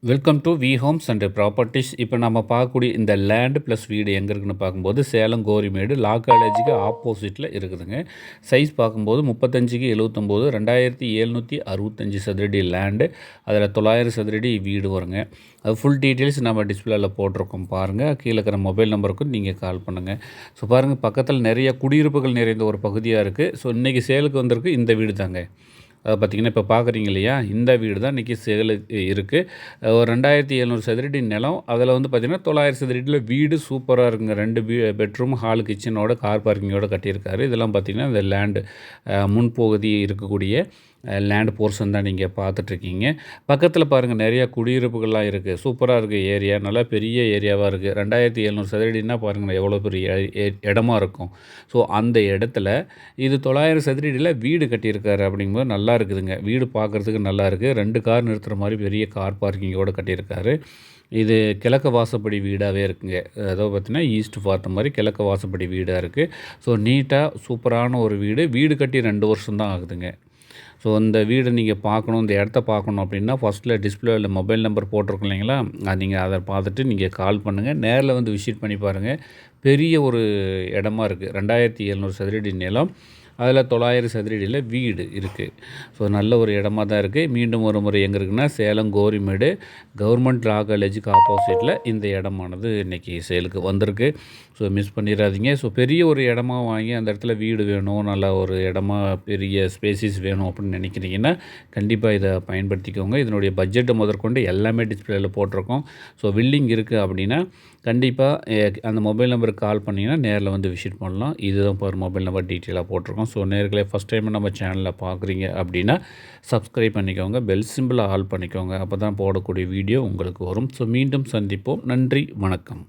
Welcome to V homes and properties. இப்போ நம்ம பார்க்கக்கூடிய இந்த லேண்டு ப்ளஸ் வீடு எங்கே இருக்குதுன்னு பார்க்கும்போது சேலம் கோரிமேடு லா காலேஜுக்கு ஆப்போசிட்டில் இருக்குதுங்க. சைஸ் பார்க்கும்போது 35க்கு 79 2765 சதுரடி லேண்டு, அதில் 900 சதுரடி வீடு வருங்க. அது ஃபுல் டீட்டெயில்ஸ் நம்ம டிஸ்பிளேல போட்டிருக்கோம் பாருங்கள். கீழே இருக்கிற மொபைல் நம்பருக்கும் நீங்கள் கால் பண்ணுங்கள். ஸோ பாருங்கள், பக்கத்தில் நிறைய குடியிருப்புகள் நிறைந்த ஒரு பகுதியாக இருக்குது. ஸோ இன்றைக்கி சேலுக்கு வந்திருக்கு இந்த வீடு தாங்க. அதை பார்த்திங்கன்னா இப்போ பார்க்குறீங்க இல்லையா, இந்த வீடு தான் இன்றைக்கி சேலுக்கு இருக்குது. ஒரு 2700 சதுரடி நிலம், அதில் வந்து பார்த்திங்கன்னா 900 சதுரடியில் வீடு சூப்பராக இருக்குங்க. 2 பெட்ரூம், ஹால், கிச்சனோட கார் பார்க்கிங்கோடு கட்டியிருக்காரு. இதெல்லாம் பார்த்திங்கன்னா இந்த லேண்டு முன்பகுதி இருக்கக்கூடிய லேண்ட் போர்ஷன் தான் நீங்கள் பார்த்துட்ருக்கீங்க. பக்கத்தில் பாருங்கள், நிறையா குடியிருப்புகள்லாம் இருக்குது. சூப்பராக இருக்குது ஏரியா, நல்லா பெரிய ஏரியாவாக இருக்குது. 2700 சதுரடின்னா பாருங்கள் எவ்வளோ பெரிய இடமா இருக்கும். ஸோ அந்த இடத்துல இது 900 சதுரடியில் வீடு கட்டியிருக்காரு. அப்படிங்கும்போது நல்லா இருக்குதுங்க. வீடு பார்க்குறதுக்கு நல்லா இருக்குது. 2 கார் நிறுத்துகிற மாதிரி பெரிய கார் பார்க்கிங்கோடு கட்டியிருக்காரு. இது கிழக்கு வாசப்படி வீடாகவே இருக்குங்க. அதாவது பார்த்திங்கன்னா ஈஸ்ட் பார்த்த மாதிரி கிழக்கு வாசப்படி வீடாக இருக்குது. ஸோ நீட்டாக சூப்பரான ஒரு வீடு. வீடு கட்டி 2 வருஷம் தான் ஆகுதுங்க. ஸோ இந்த வீடை நீங்கள் பார்க்கணும், இந்த இடத்த பார்க்கணும் அப்படின்னா ஃபஸ்ட்டில் டிஸ்பிளேவில் மொபைல் நம்பர் போட்டிருக்கோம் இல்லைங்களா, அது நீங்கள் அதை பார்த்துட்டு நீங்கள் கால் பண்ணுங்கள். நேரில் வந்து விசிட் பண்ணி பாருங்கள். பெரிய ஒரு இடமா இருக்குது. 2700 சதுரடி நிலம், அதில் 900 சதுரடியில் வீடு இருக்குது. ஸோ நல்ல ஒரு இடமா தான் இருக்குது. மீண்டும் ஒரு முறை எங்கே இருக்குன்னா சேலம் கோரிமேடு கவர்மெண்ட் லா காலேஜுக்கு ஆப்போசிட்டில் இந்த இடமானது இன்றைக்கி சேலுக்கு வந்திருக்கு. ஸோ மிஸ் பண்ணிடாதீங்க. ஸோ பெரிய ஒரு இடமா வாங்கி அந்த இடத்துல வீடு வேணும், நல்ல ஒரு இடமா பெரிய ஸ்பேசிஸ் வேணும் அப்படின்னு நினைக்கிறீங்கன்னா கண்டிப்பாக இதை பயன்படுத்திக்கோங்க. இதனுடைய பட்ஜெட்டை முதற்கொண்டு எல்லாமே டிஸ்பிளேயில் போட்டிருக்கோம். ஸோ வில்லிங் இருக்குது அப்படின்னா கண்டிப்பாக அந்த மொபைல் நம்பருக்கு கால் பண்ணிங்கன்னா நேரில் வந்து விசிட் பண்ணலாம். இதுதான் ஒரு மொபைல் நம்பர் டீட்டெயிலாக போட்டிருக்கோம். ஸோ நேர்களே ஃபஸ்ட் டைம் நம்ம சேனலில் பார்க்குறீங்க அப்படின்னா சப்ஸ்கிரைப் பண்ணிக்கோங்க, பெல் சிம்பிளை ஆல் பண்ணிக்கோங்க. அப்போ தான் போடக்கூடிய வீடியோ உங்களுக்கு வரும். ஸோ மீண்டும் சந்திப்போம். நன்றி, வணக்கம்.